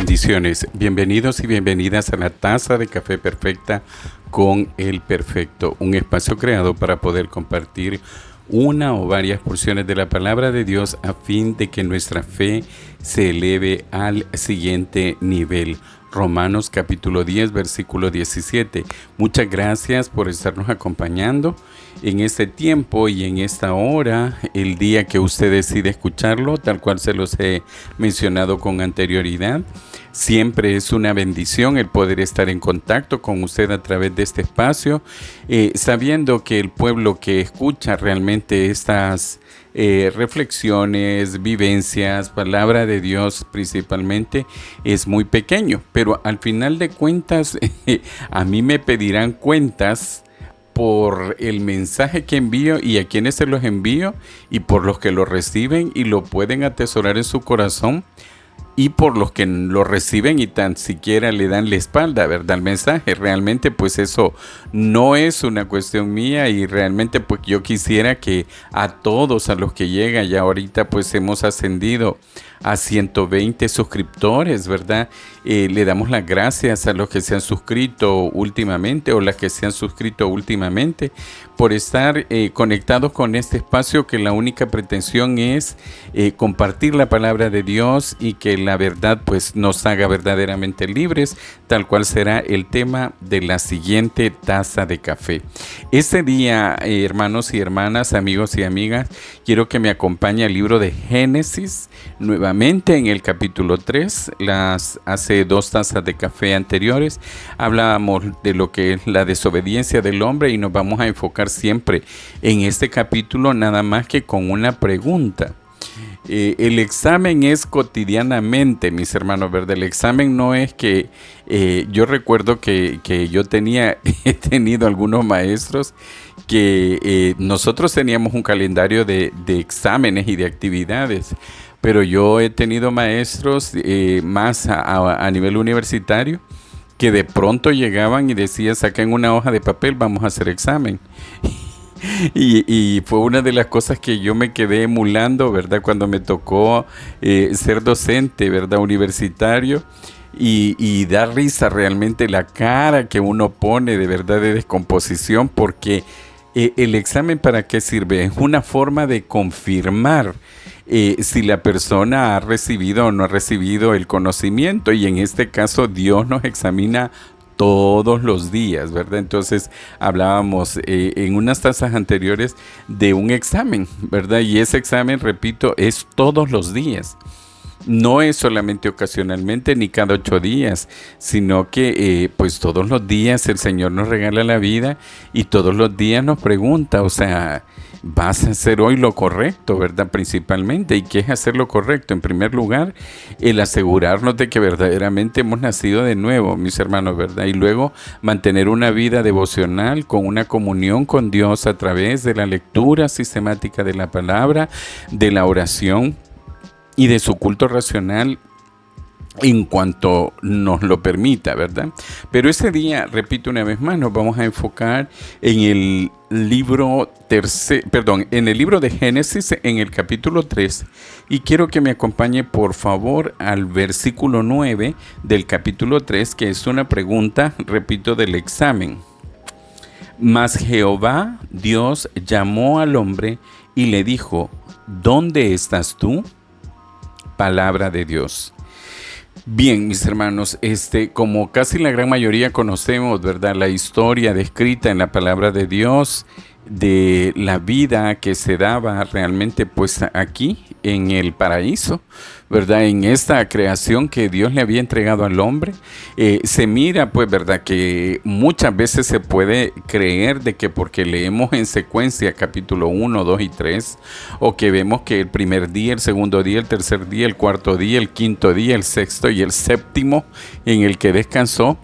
Bendiciones, bienvenidos y bienvenidas a la Taza de Café Perfecta con el Perfecto, un espacio creado para poder compartir una o varias porciones de la palabra de Dios a fin de que nuestra fe se eleve al siguiente nivel. Romanos capítulo 10, versículo 17. Muchas gracias por estarnos acompañando en este tiempo y en esta hora, el día que usted decide escucharlo, tal cual se los he mencionado con anterioridad. Siempre es una bendición el poder estar en contacto con usted a través de este espacio, sabiendo que el pueblo que escucha realmente estas reflexiones, vivencias, palabra de Dios principalmente, es muy pequeño, pero al final de cuentas a mí me pedirán cuentas por el mensaje que envío y a quienes se los envío y por los que lo reciben y lo pueden atesorar en su corazón y por los que lo reciben y tan siquiera le dan la espalda, ¿verdad? Al mensaje. Realmente pues eso no es una cuestión mía y realmente pues yo quisiera que a todos a los que llegan, ya ahorita pues hemos ascendido a 120 suscriptores, ¿verdad? Le damos las gracias a los que se han suscrito últimamente o las que se han suscrito últimamente por estar conectados con este espacio que la única pretensión es compartir la palabra de Dios y que la verdad pues nos haga verdaderamente libres, tal cual será el tema de la siguiente taza de café. Este día, hermanos y hermanas, amigos y amigas, quiero que me acompañe al libro de Génesis, nuevamente en el capítulo 3, hace 2 tazas de café anteriores, hablábamos de lo que es la desobediencia del hombre y nos vamos a enfocar siempre en este capítulo nada más que con una pregunta. El examen es cotidianamente, mis hermanos, ¿verdad? El examen no es que yo recuerdo que yo he tenido algunos maestros que nosotros teníamos un calendario de exámenes y de actividades, pero yo he tenido maestros más a nivel universitario que de pronto llegaban y decían, saquen una hoja de papel, vamos a hacer examen. Y fue una de las cosas que yo me quedé emulando, ¿verdad? Cuando me tocó ser docente, ¿verdad? Universitario. Y da risa realmente la cara que uno pone de verdad de descomposición, porque el examen, ¿para qué sirve? Es una forma de confirmar si la persona ha recibido o no ha recibido el conocimiento, y en este caso Dios nos examina todos los días, ¿verdad? Entonces hablábamos en unas tazas anteriores de un examen, ¿verdad? Y ese examen, repito, es todos los días. No es solamente ocasionalmente ni cada 8 días, sino que pues todos los días el Señor nos regala la vida y todos los días nos pregunta, o sea, vas a hacer hoy lo correcto, ¿verdad? Principalmente. ¿Y qué es hacer lo correcto? En primer lugar, el asegurarnos de que verdaderamente hemos nacido de nuevo, mis hermanos, ¿verdad? Y luego mantener una vida devocional con una comunión con Dios a través de la lectura sistemática de la palabra, de la oración y de su culto racional en cuanto nos lo permita, ¿verdad? Pero ese día, repito una vez más, nos vamos a enfocar en el libro en el libro de Génesis, en el capítulo 3, y quiero que me acompañe por favor al versículo 9 del capítulo 3, que es una pregunta, repito, del examen. Mas Jehová Dios llamó al hombre y le dijo, ¿dónde estás tú? Palabra de Dios. Bien, mis hermanos, como casi la gran mayoría conocemos, ¿verdad? La historia descrita en la palabra de Dios de la vida que se daba realmente pues aquí en el paraíso, ¿verdad? En esta creación que Dios le había entregado al hombre, se mira pues, ¿verdad? Que muchas veces se puede creer de que porque leemos en secuencia capítulo 1, 2 y 3, o que vemos que el primer día, el segundo día, el tercer día, el cuarto día, el quinto día, el sexto y el séptimo en el que descansó,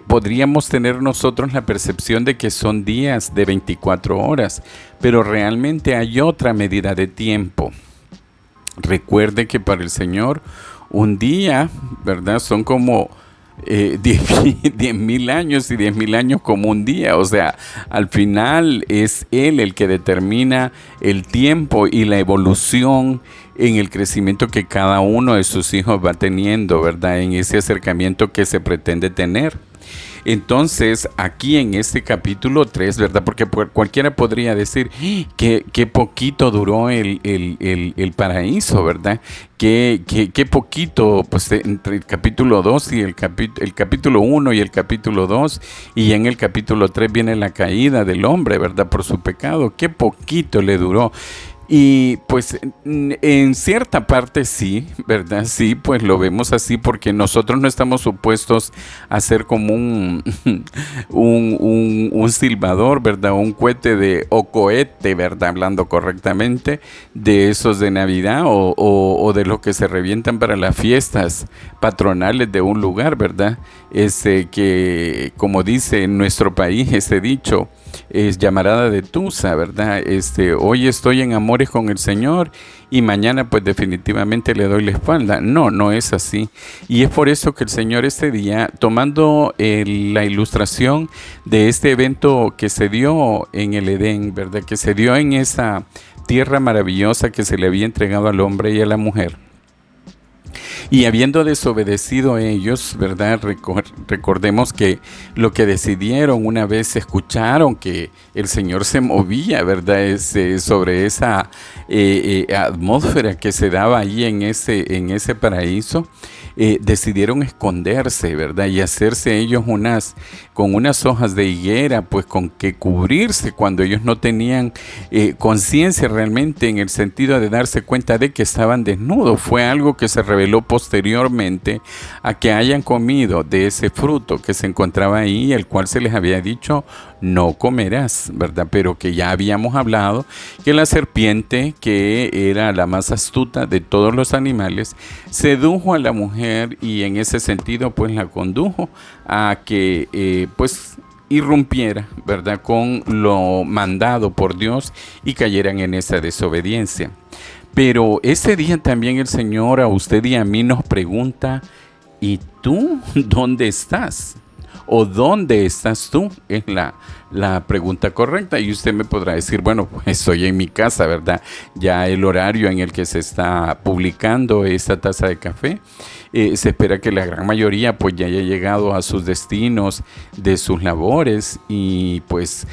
podríamos tener nosotros la percepción de que son días de 24 horas, pero realmente hay otra medida de tiempo. Recuerde que para el Señor un día, ¿verdad? Son como 10,000 años y 10,000 años como un día. O sea, al final es Él el que determina el tiempo y la evolución en el crecimiento que cada uno de sus hijos va teniendo, ¿verdad? En ese acercamiento que se pretende tener. Entonces, aquí en este capítulo 3, ¿verdad? Porque cualquiera podría decir que poquito duró el paraíso, ¿verdad? Que poquito, pues entre el capítulo 2 y el capítulo 1 y el capítulo 2, y en el capítulo 3 viene la caída del hombre, ¿verdad? Por su pecado, qué poquito le duró. Y pues en cierta parte sí, ¿verdad? Sí, pues lo vemos así porque nosotros no estamos supuestos a ser como un silbador, ¿verdad? Un cohete o cohete, ¿verdad? Hablando correctamente, de esos de Navidad o de los que se revientan para las fiestas patronales de un lugar, ¿verdad? Que como dice en nuestro país ese dicho, es llamarada de tusa, ¿verdad? Hoy estoy en amores con el Señor y mañana pues definitivamente le doy la espalda. No, no es así. Y es por eso que el Señor este día, tomando la ilustración de este evento que se dio en el Edén, ¿verdad? Que se dio en esa tierra maravillosa que se le había entregado al hombre y a la mujer. Y habiendo desobedecido ellos, ¿verdad? Recordemos que lo que decidieron una vez escucharon que el Señor se movía, ¿verdad? Sobre esa atmósfera que se daba ahí en ese paraíso. Decidieron esconderse, ¿verdad? Y hacerse ellos con unas hojas de higuera, pues con que cubrirse cuando ellos no tenían conciencia realmente en el sentido de darse cuenta de que estaban desnudos. Fue algo que se reveló posteriormente a que hayan comido de ese fruto que se encontraba ahí, el cual se les había dicho, no comerás, ¿verdad? Pero que ya habíamos hablado que la serpiente, que era la más astuta de todos los animales, sedujo a la mujer y en ese sentido pues la condujo a que pues irrumpiera, ¿verdad? Con lo mandado por Dios y cayeran en esa desobediencia. Pero ese día también el Señor a usted y a mí nos pregunta, ¿y tú dónde estás? ¿O dónde estás tú? Es la pregunta correcta. Y usted me podrá decir, bueno, pues estoy en mi casa, ¿verdad? Ya el horario en el que se está publicando esta taza de café, se espera que la gran mayoría pues ya haya llegado a sus destinos de sus labores y pues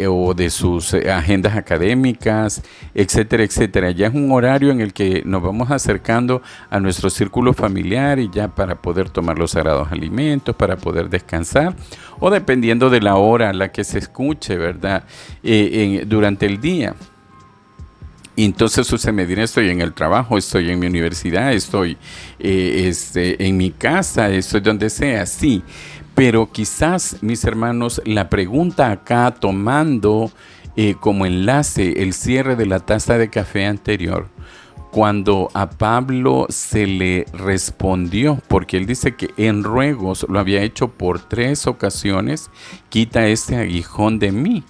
o de sus agendas académicas, etcétera, etcétera. Ya es un horario en el que nos vamos acercando a nuestro círculo familiar y ya para poder tomar los sagrados alimentos, para poder descansar o dependiendo de la hora a la que se escuche, ¿verdad? Durante el día. Y entonces usted me dirá, estoy en el trabajo, estoy en mi universidad, estoy en mi casa, estoy donde sea, sí. Pero quizás, mis hermanos, la pregunta acá tomando como enlace el cierre de la taza de café anterior, cuando a Pablo se le respondió, porque él dice que en ruegos lo había hecho por 3 ocasiones, quita este aguijón de mí.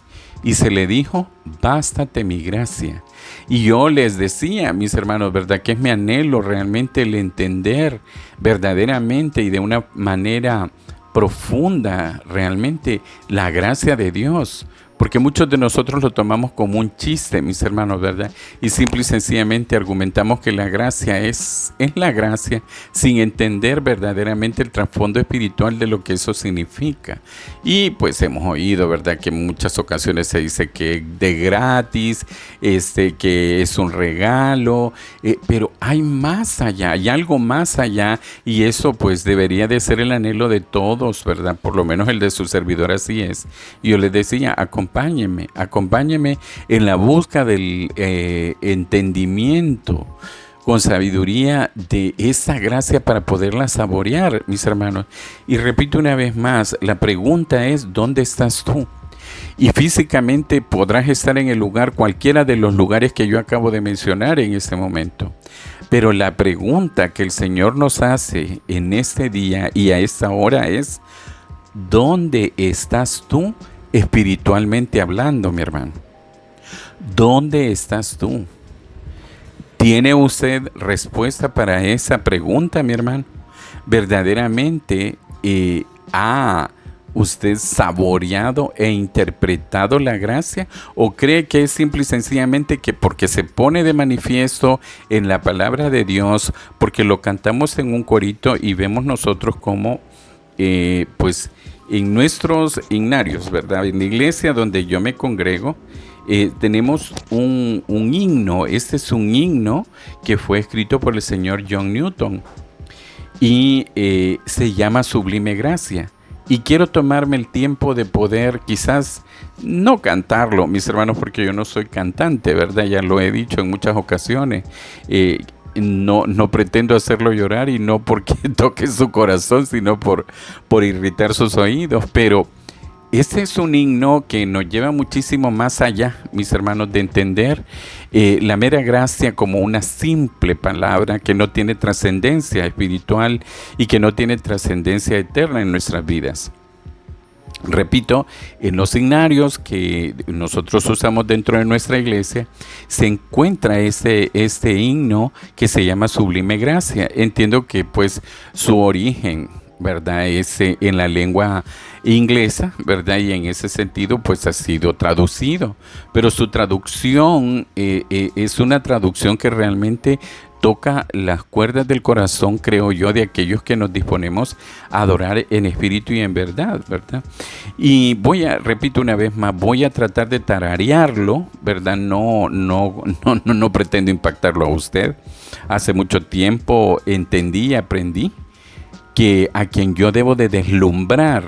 Y se le dijo, bástate mi gracia. Y yo les decía, mis hermanos, ¿verdad? Que es mi anhelo realmente el entender verdaderamente y de una manera profunda realmente la gracia de Dios. Porque muchos de nosotros lo tomamos como un chiste, mis hermanos, ¿verdad? Y simple y sencillamente argumentamos que la gracia es la gracia sin entender verdaderamente el trasfondo espiritual de lo que eso significa. Y pues hemos oído, ¿verdad? Que en muchas ocasiones se dice que de gratis, que es un regalo, pero hay más allá, hay algo más allá y eso pues debería de ser el anhelo de todos, ¿verdad? Por lo menos el de su servidor así es. Y yo les decía, acompáñeme en la busca del entendimiento con sabiduría de esa gracia para poderla saborear, mis hermanos. Y repito una vez más, la pregunta es, ¿dónde estás tú? Y físicamente podrás estar en el lugar, cualquiera de los lugares que yo acabo de mencionar en este momento. Pero la pregunta que el Señor nos hace en este día y a esta hora es, ¿dónde estás tú? Espiritualmente hablando, mi hermano, ¿dónde estás tú? ¿Tiene usted respuesta para esa pregunta, mi hermano? ¿Verdaderamente ha usted saboreado e interpretado la gracia? ¿O cree que es simple y sencillamente que porque se pone de manifiesto en la palabra de Dios, porque lo cantamos en un corito y vemos nosotros como, pues, en nuestros himnarios, ¿verdad? En la iglesia donde yo me congrego, tenemos un himno. Este es un himno que fue escrito por el señor John Newton y se llama Sublime Gracia. Y quiero tomarme el tiempo de poder quizás no cantarlo, mis hermanos, porque yo no soy cantante, ¿verdad? Ya lo he dicho en muchas ocasiones. No pretendo hacerlo llorar, y no porque toque su corazón, sino por irritar sus oídos. Pero este es un himno que nos lleva muchísimo más allá, mis hermanos, de entender la mera gracia como una simple palabra que no tiene trascendencia espiritual y que no tiene trascendencia eterna en nuestras vidas. Repito, en los himnarios que nosotros usamos dentro de nuestra iglesia se encuentra este himno que se llama Sublime Gracia. Entiendo que pues su origen, ¿verdad?, es en la lengua inglesa, ¿verdad? Y en ese sentido pues ha sido traducido, pero su traducción es una traducción que realmente toca las cuerdas del corazón, creo yo, de aquellos que nos disponemos a adorar en espíritu y en verdad, ¿verdad? Y repito una vez más, voy a tratar de tararearlo, ¿verdad? No pretendo impactarlo a usted. Hace mucho tiempo entendí y aprendí que a quien yo debo de deslumbrar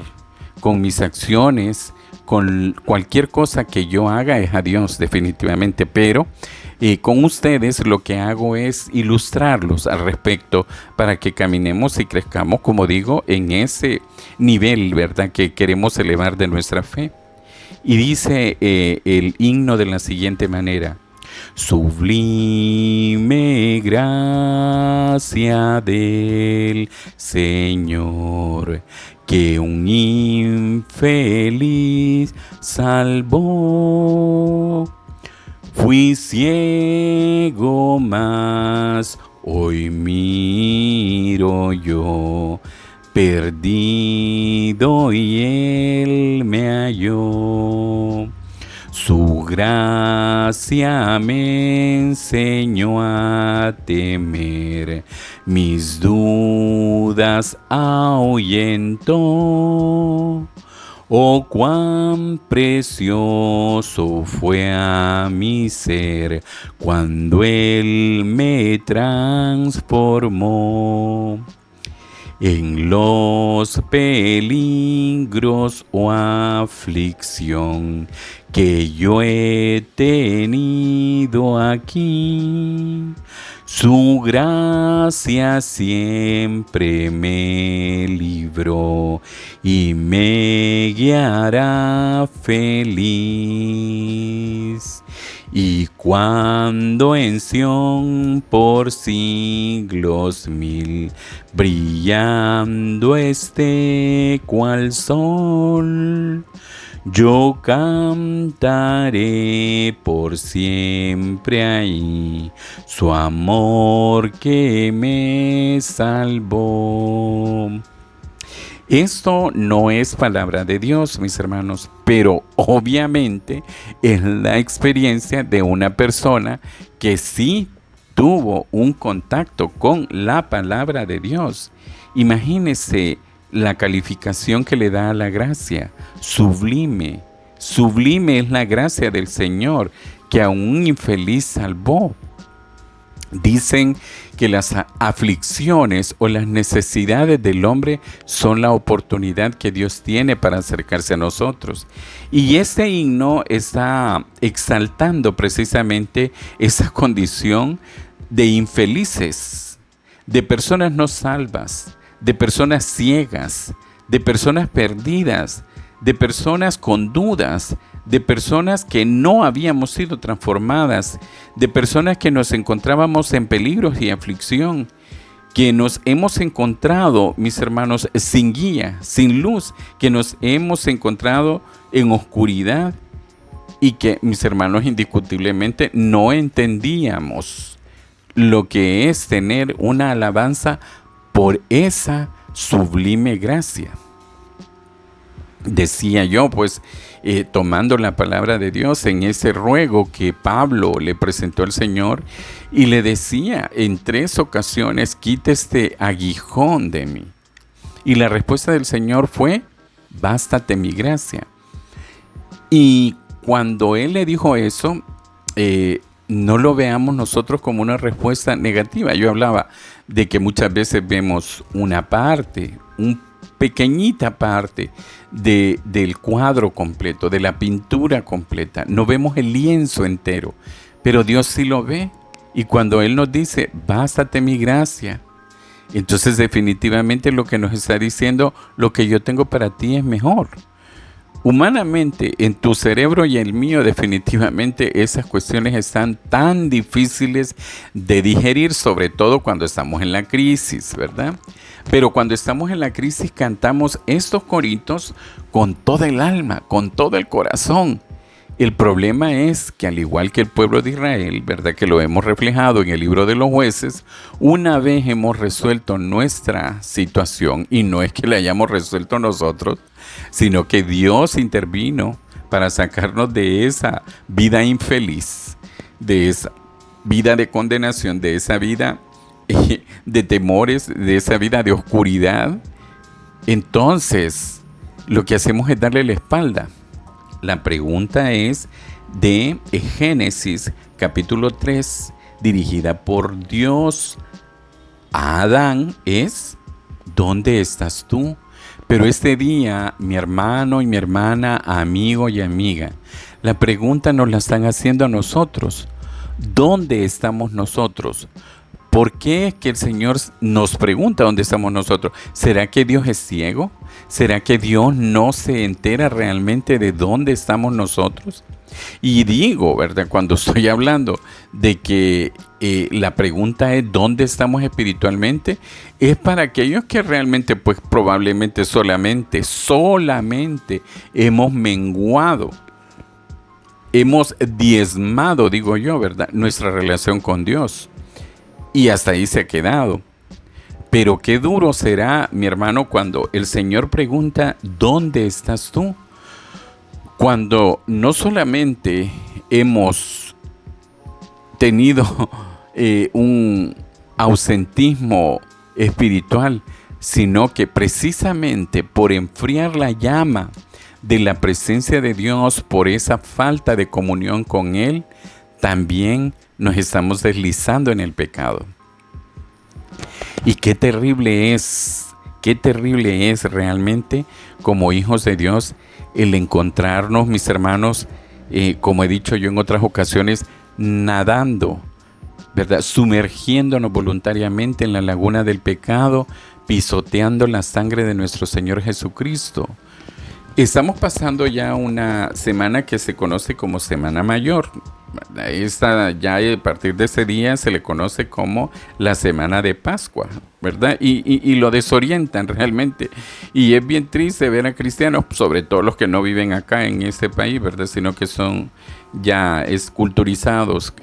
con mis acciones, con cualquier cosa que yo haga, es a Dios, definitivamente. Pero con ustedes lo que hago es ilustrarlos al respecto para que caminemos y crezcamos, como digo, en ese nivel, ¿verdad?, que queremos elevar de nuestra fe. Y dice el himno de la siguiente manera: Sublime gracia del Señor, que un infeliz salvó. Fui ciego, mas hoy miro yo, perdido, y Él me halló. Su gracia me enseñó a temer, mis dudas ahuyentó. Oh, cuán precioso fue a mi ser cuando Él me transformó. En los peligros o aflicción que yo he tenido aquí, su gracia siempre me libró y me guiará feliz. Y cuando en Sión por siglos mil brillando esté cual sol, yo cantaré por siempre ahí su amor que me salvó. Esto no es palabra de Dios, mis hermanos, pero obviamente es la experiencia de una persona que sí tuvo un contacto con la palabra de Dios. Imagínese la calificación que le da a la gracia: sublime. Sublime es la gracia del Señor, que a un infeliz salvó. Dicen que las aflicciones o las necesidades del hombre son la oportunidad que Dios tiene para acercarse a nosotros. Y este himno está exaltando precisamente esa condición de infelices, de personas no salvas, de personas ciegas, de personas perdidas, de personas con dudas, de personas que no habíamos sido transformadas, de personas que nos encontrábamos en peligros y aflicción, que nos hemos encontrado, mis hermanos, sin guía, sin luz, que nos hemos encontrado en oscuridad y que, mis hermanos, indiscutiblemente no entendíamos lo que es tener una alabanza por esa sublime gracia. decía yo, pues, tomando la palabra de Dios en ese ruego que Pablo le presentó al Señor y le decía en 3 ocasiones, quita este aguijón de mí. Y la respuesta del Señor fue, bástate mi gracia. Y cuando Él le dijo eso, no lo veamos nosotros como una respuesta negativa. Yo hablaba de que muchas veces vemos una parte, una pequeñita parte del cuadro completo, de la pintura completa. No vemos el lienzo entero, pero Dios sí lo ve. Y cuando Él nos dice, bástate mi gracia, entonces definitivamente lo que nos está diciendo, lo que yo tengo para ti es mejor. Humanamente, en tu cerebro y el mío, definitivamente esas cuestiones están tan difíciles de digerir, sobre todo cuando estamos en la crisis, ¿verdad? Pero cuando estamos en la crisis cantamos estos coritos con toda el alma, con todo el corazón. El problema es que al igual que el pueblo de Israel, ¿verdad? Que lo hemos reflejado en el libro de los jueces, una vez hemos resuelto nuestra situación, y no es que la hayamos resuelto nosotros, sino que Dios intervino para sacarnos de esa vida infeliz, de esa vida de condenación, de esa vida de temores, de esa vida de oscuridad. Entonces, lo que hacemos es darle la espalda. La pregunta es de Génesis capítulo 3, dirigida por Dios a Adán, es ¿dónde estás tú? Pero este día, mi hermano y mi hermana, amigo y amiga, la pregunta nos la están haciendo a nosotros. ¿Dónde estamos nosotros? ¿Por qué es que el Señor nos pregunta dónde estamos nosotros? ¿Será que Dios es ciego? ¿Será que Dios no se entera realmente de dónde estamos nosotros? Y digo, ¿verdad? Cuando estoy hablando de que la pregunta es ¿dónde estamos espiritualmente? Es para aquellos que realmente, pues probablemente solamente hemos menguado, hemos diezmado, digo yo, ¿verdad? Nuestra relación con Dios. Y hasta ahí se ha quedado. Pero qué duro será, mi hermano, cuando el Señor pregunta, ¿dónde estás tú? Cuando no solamente hemos tenido un ausentismo espiritual, sino que precisamente por enfriar la llama de la presencia de Dios, por esa falta de comunión con Él, también nos estamos deslizando en el pecado. Y qué terrible es realmente como hijos de Dios el encontrarnos, mis hermanos, como he dicho yo en otras ocasiones, nadando, ¿verdad? Sumergiéndonos voluntariamente en la laguna del pecado, pisoteando la sangre de nuestro Señor Jesucristo. Estamos pasando ya una semana que se conoce como Semana Mayor. Esta, ya a partir de ese día se le conoce como la Semana de Pascua, ¿verdad? Y lo desorientan realmente. Y es bien triste ver a cristianos, sobre todo los que no viven acá en este país, ¿verdad? Sino que son ya esculturizados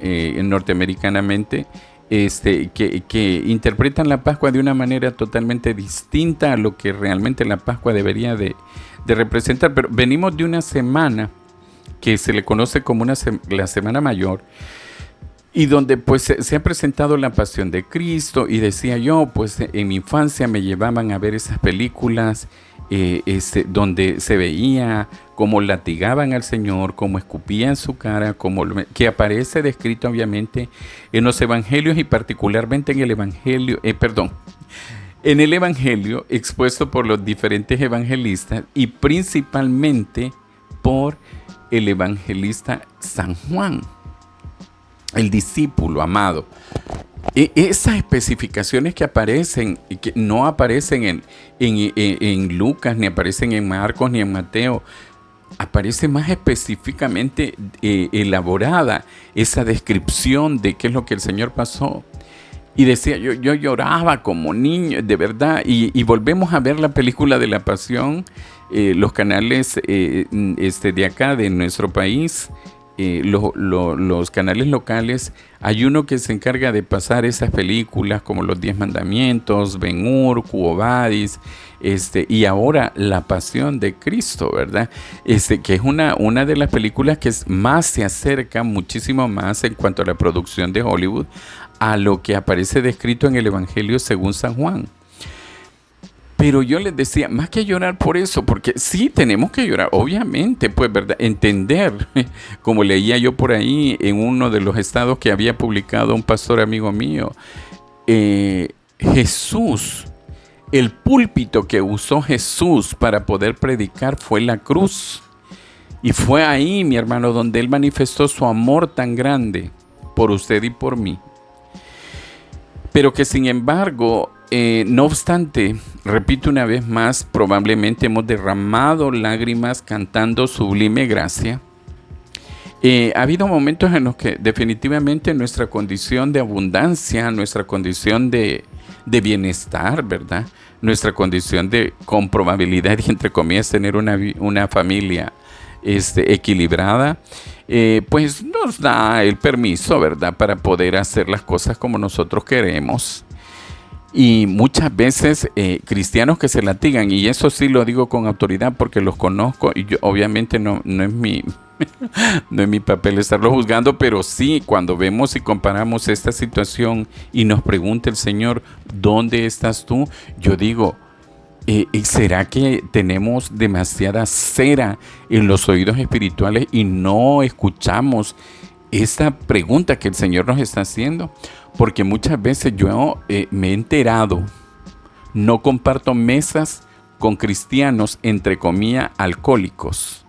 norteamericanamente, que interpretan la Pascua de una manera totalmente distinta a lo que realmente la Pascua debería de representar. Pero venimos de una semana que se le conoce como la Semana Mayor, y donde pues se ha presentado la Pasión de Cristo. Y decía yo, pues en mi infancia me llevaban a ver esas películas donde se veía cómo latigaban al Señor, cómo escupían su cara, que aparece descrito obviamente en los evangelios, y particularmente en el evangelio, en el evangelio expuesto por los diferentes evangelistas, y principalmente por el evangelista San Juan, el discípulo amado. Esas especificaciones que aparecen, y que no aparecen en Lucas, ni aparecen en Marcos, ni en Mateo, aparece más específicamente elaborada esa descripción de qué es lo que el Señor pasó. Y decía, yo lloraba como niño, de verdad. Y volvemos a ver la película de la Pasión, los canales de acá, de nuestro país, los canales locales, hay uno que se encarga de pasar esas películas como Los 10 Mandamientos, Ben-Hur, Quo Vadis, y ahora La Pasión de Cristo, ¿verdad? Que es una de las películas que más se acerca, muchísimo más en cuanto a la producción de Hollywood, a lo que aparece descrito en el Evangelio según San Juan. Pero yo les decía, más que llorar por eso, porque sí tenemos que llorar, obviamente, pues, ¿verdad? Entender, como leía yo por ahí en uno de los estados que había publicado un pastor amigo mío, Jesús, el púlpito que usó Jesús para poder predicar fue la cruz. Y fue ahí, mi hermano, donde Él manifestó su amor tan grande por usted y por mí. Pero que sin embargo, no obstante, repito una vez más, probablemente hemos derramado lágrimas cantando Sublime Gracia. Ha habido momentos en los que definitivamente nuestra condición de abundancia, nuestra condición de bienestar, ¿verdad? Nuestra condición de, con probabilidad, entre comillas, tener una familia equilibrada, pues nos da el permiso, ¿verdad?, para poder hacer las cosas como nosotros queremos. Y muchas veces cristianos que se latigan, y eso sí lo digo con autoridad porque los conozco, y yo, obviamente no es mi no es mi papel estarlo juzgando, pero sí, cuando vemos y comparamos esta situación y nos pregunta el Señor, ¿dónde estás tú? Yo digo, ¿será que tenemos demasiada cera en los oídos espirituales y no escuchamos esta pregunta que el Señor nos está haciendo? Porque muchas veces yo me he enterado, no comparto mesas con cristianos, entre comillas, alcohólicos.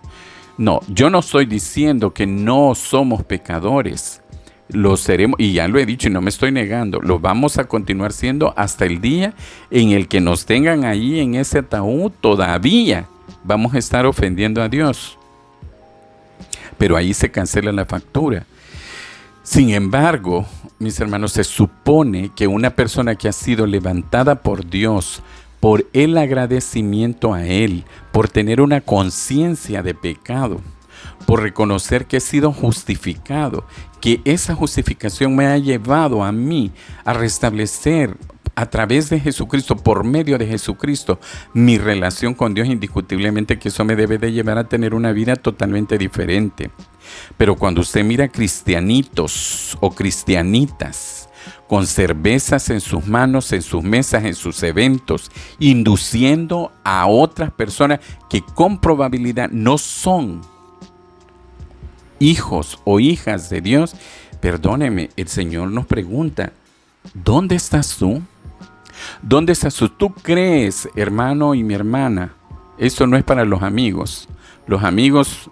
No, yo no estoy diciendo que no somos pecadores. Lo seremos, y ya lo he dicho y no me estoy negando, lo vamos a continuar siendo hasta el día en el que nos tengan ahí en ese ataúd. Todavía vamos a estar ofendiendo a Dios, pero ahí se cancela la factura. Sin embargo, mis hermanos, se supone que una persona que ha sido levantada por Dios, por el agradecimiento a Él, por tener una conciencia de pecado, por reconocer que he sido justificado, que esa justificación me ha llevado a mí a restablecer a través de Jesucristo, por medio de Jesucristo, mi relación con Dios, indiscutiblemente que eso me debe de llevar a tener una vida totalmente diferente. Pero cuando usted mira cristianitos o cristianitas con cervezas en sus manos, en sus mesas, en sus eventos, induciendo a otras personas que con probabilidad no son hijos o hijas de Dios, perdóneme, el Señor nos pregunta, ¿dónde estás tú? ¿Dónde estás tú? ¿Tú crees, hermano y mi hermana? Eso no es para los amigos. Los amigos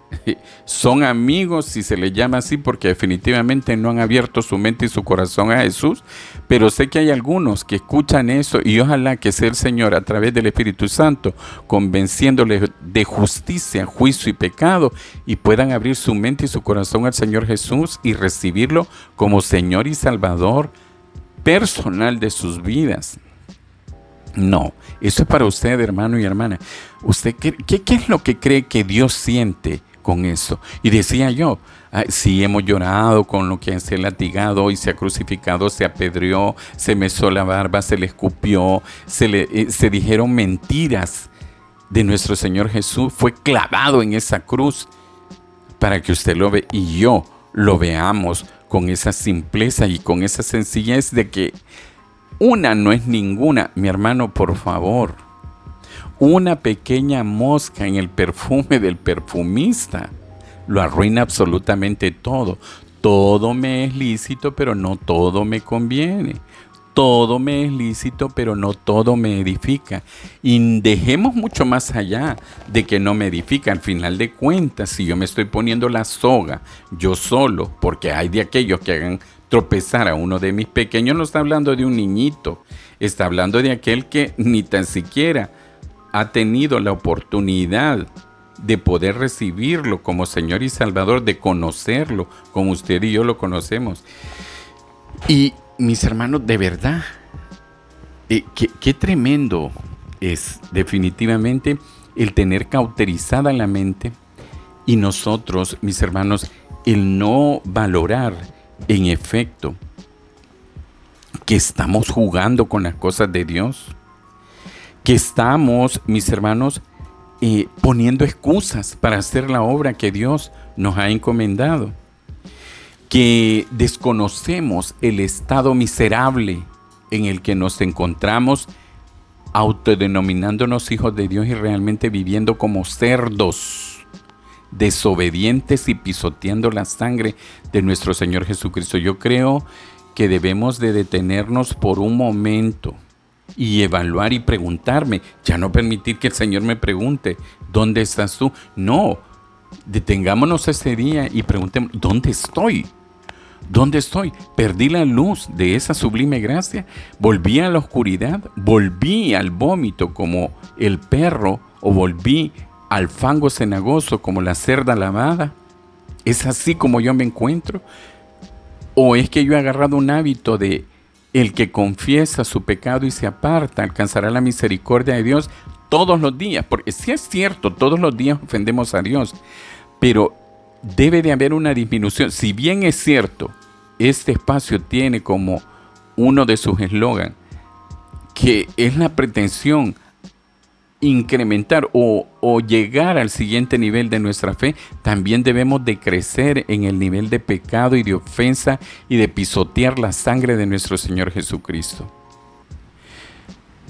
son amigos, si se les llama así, porque definitivamente no han abierto su mente y su corazón a Jesús. Pero sé que hay algunos que escuchan eso y ojalá que sea el Señor a través del Espíritu Santo convenciéndoles de justicia, juicio y pecado, y puedan abrir su mente y su corazón al Señor Jesús y recibirlo como Señor y Salvador personal de sus vidas. No, eso es para usted, hermano y hermana. ¿Usted qué es lo que cree que Dios siente con eso? Y decía yo, sí, hemos llorado con lo que se ha latigado y se ha crucificado, se apedreó, se mesó la barba, se le escupió, se dijeron mentiras de nuestro Señor Jesús. Fue clavado en esa cruz para que usted lo vea y yo lo veamos con esa simpleza y con esa sencillez de que una no es ninguna, mi hermano, por favor. Una pequeña mosca en el perfume del perfumista lo arruina absolutamente todo. Todo me es lícito, pero no todo me conviene. Todo me es lícito, pero no todo me edifica. Y dejemos mucho más allá de que no me edifica. Al final de cuentas, si yo me estoy poniendo la soga yo solo, porque hay de aquellos que hagan tropezar a uno de mis pequeños, no está hablando de un niñito, está hablando de aquel que ni tan siquiera ha tenido la oportunidad de poder recibirlo como Señor y Salvador, de conocerlo como usted y yo lo conocemos. Y mis hermanos, de verdad, qué tremendo es definitivamente el tener cauterizada la mente y nosotros, mis hermanos, el no valorar, en efecto, que estamos jugando con las cosas de Dios, que estamos, mis hermanos, poniendo excusas para hacer la obra que Dios nos ha encomendado, que desconocemos el estado miserable en el que nos encontramos, autodenominándonos hijos de Dios y realmente viviendo como cerdos, desobedientes y pisoteando la sangre de nuestro Señor Jesucristo. Yo creo que debemos de detenernos por un momento y evaluar y preguntarme, ya no permitir que el Señor me pregunte, ¿dónde estás tú? No, detengámonos ese día y preguntemos, ¿dónde estoy? ¿Dónde estoy? Perdí la luz de esa sublime gracia, volví a la oscuridad, volví al vómito como el perro, o volví al fango cenagoso como la cerda lavada. ¿Es así como yo me encuentro? ¿O es que yo he agarrado un hábito de el que confiesa su pecado y se aparta alcanzará la misericordia de Dios todos los días? Porque sí es cierto, todos los días ofendemos a Dios, pero debe de haber una disminución. Si bien es cierto, este espacio tiene como uno de sus eslogans que es la pretensión incrementar o llegar al siguiente nivel de nuestra fe, también debemos de crecer en el nivel de pecado y de ofensa y de pisotear la sangre de nuestro Señor Jesucristo.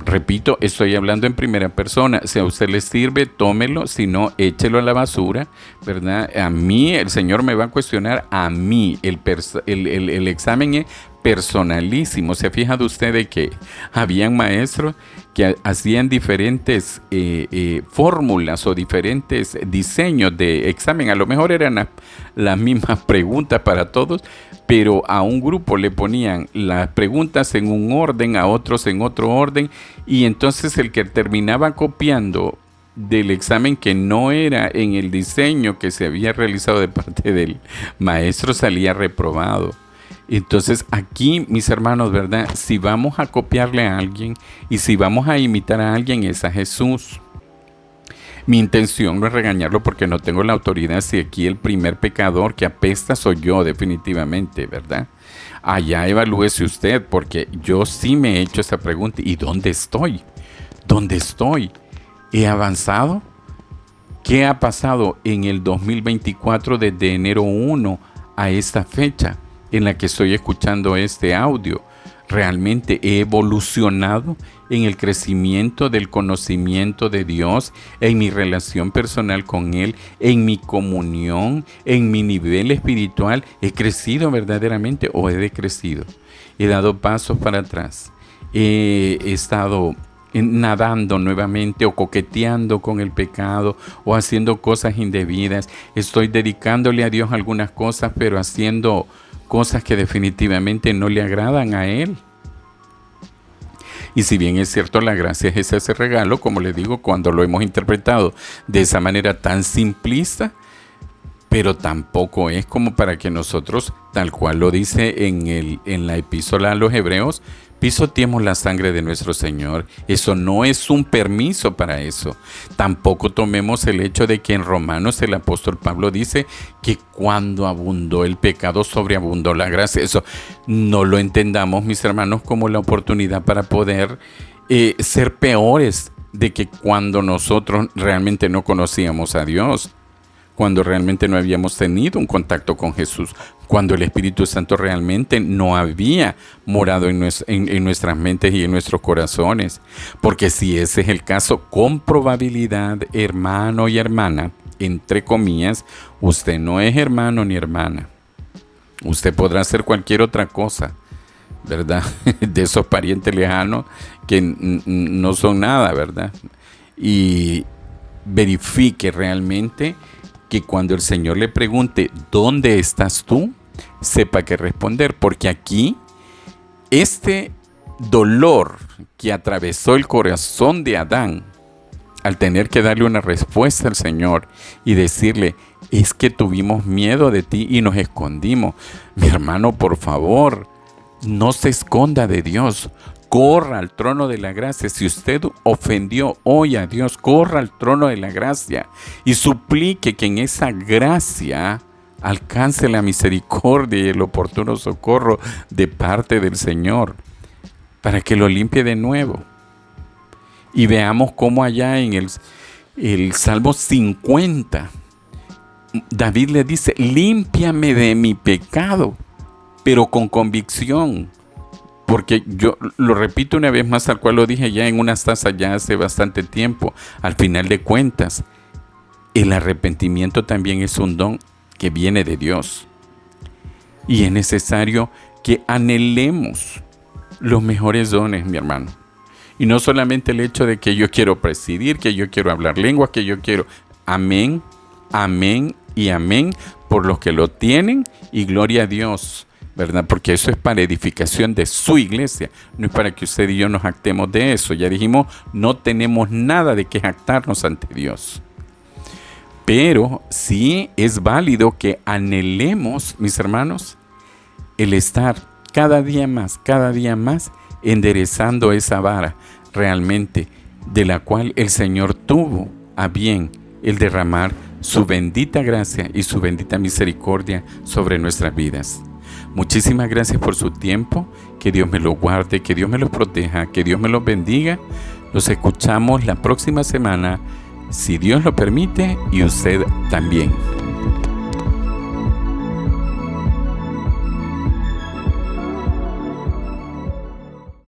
Repito, estoy hablando en primera persona. Si a usted le sirve, tómelo. Si no, échelo a la basura, ¿verdad? A mí, el Señor me va a cuestionar. A mí, el examen es personalísimo. ¿Se ha fijado usted de que habían maestros que hacían diferentes fórmulas o diferentes diseños de examen? A lo mejor eran las mismas preguntas para todos, pero a un grupo le ponían las preguntas en un orden, a otros en otro orden, y entonces el que terminaba copiando del examen que no era en el diseño que se había realizado de parte del maestro salía reprobado. Entonces aquí, mis hermanos, ¿verdad? Si vamos a copiarle a alguien y si vamos a imitar a alguien, es a Jesús. Mi intención no es regañarlo porque no tengo la autoridad. Si aquí el primer pecador que apesta soy yo, definitivamente, ¿verdad? Allá evalúese usted, porque yo sí me he hecho esa pregunta. ¿Y dónde estoy? ¿Dónde estoy? ¿He avanzado? ¿Qué ha pasado en el 2024 desde enero 1 a esta fecha en la que estoy escuchando este audio? ¿Realmente he evolucionado en el crecimiento del conocimiento de Dios, en mi relación personal con Él, en mi comunión, en mi nivel espiritual? ¿He crecido verdaderamente o he decrecido? ¿He dado pasos para atrás? ¿He estado nadando nuevamente o coqueteando con el pecado o haciendo cosas indebidas? ¿Estoy dedicándole a Dios algunas cosas pero haciendo cosas que definitivamente no le agradan a Él? Y si bien es cierto, la gracia es ese regalo, como le digo, cuando lo hemos interpretado de esa manera tan simplista, pero tampoco es como para que nosotros, tal cual lo dice en la epístola a los Hebreos, pisoteemos la sangre de nuestro Señor. Eso no es un permiso para eso. Tampoco tomemos el hecho de que en Romanos el apóstol Pablo dice que cuando abundó el pecado, sobreabundó la gracia. Eso no lo entendamos, mis hermanos, como la oportunidad para poder ser peores de que cuando nosotros realmente no conocíamos a Dios, cuando realmente no habíamos tenido un contacto con Jesús, cuando el Espíritu Santo realmente no había morado en nuestras mentes y en nuestros corazones. Porque si ese es el caso, con probabilidad, hermano y hermana, entre comillas, usted no es hermano ni hermana. Usted podrá hacer cualquier otra cosa, ¿verdad? De esos parientes lejanos que no son nada, ¿verdad? Y verifique realmente que cuando el Señor le pregunte, ¿dónde estás tú?, sepa qué responder, porque aquí este dolor que atravesó el corazón de Adán al tener que darle una respuesta al Señor y decirle, es que tuvimos miedo de ti y nos escondimos. Mi hermano, por favor, no se esconda de Dios. Corra al trono de la gracia. Si usted ofendió hoy a Dios, corra al trono de la gracia y suplique que en esa gracia alcance la misericordia y el oportuno socorro de parte del Señor, para que lo limpie de nuevo. Y veamos cómo allá en el Salmo 50, David le dice: límpiame de mi pecado, pero con convicción. Porque yo lo repito una vez más, tal cual lo dije ya en unas tazas ya hace bastante tiempo. Al final de cuentas, el arrepentimiento también es un don que viene de Dios. Y es necesario que anhelemos los mejores dones, mi hermano. Y no solamente el hecho de que yo quiero presidir, que yo quiero hablar lengua, que yo quiero. Amén, amén y amén por los que lo tienen, y gloria a Dios, ¿verdad? Porque eso es para edificación de su iglesia, no es para que usted y yo nos jactemos de eso. Ya dijimos, no tenemos nada de qué jactarnos ante Dios. Pero sí es válido que anhelemos, mis hermanos, el estar cada día más enderezando esa vara realmente de la cual el Señor tuvo a bien el derramar su bendita gracia y su bendita misericordia sobre nuestras vidas. Muchísimas gracias por su tiempo. Que Dios me lo guarde, que Dios me lo proteja, que Dios me los bendiga. Nos escuchamos la próxima semana, si Dios lo permite y usted también.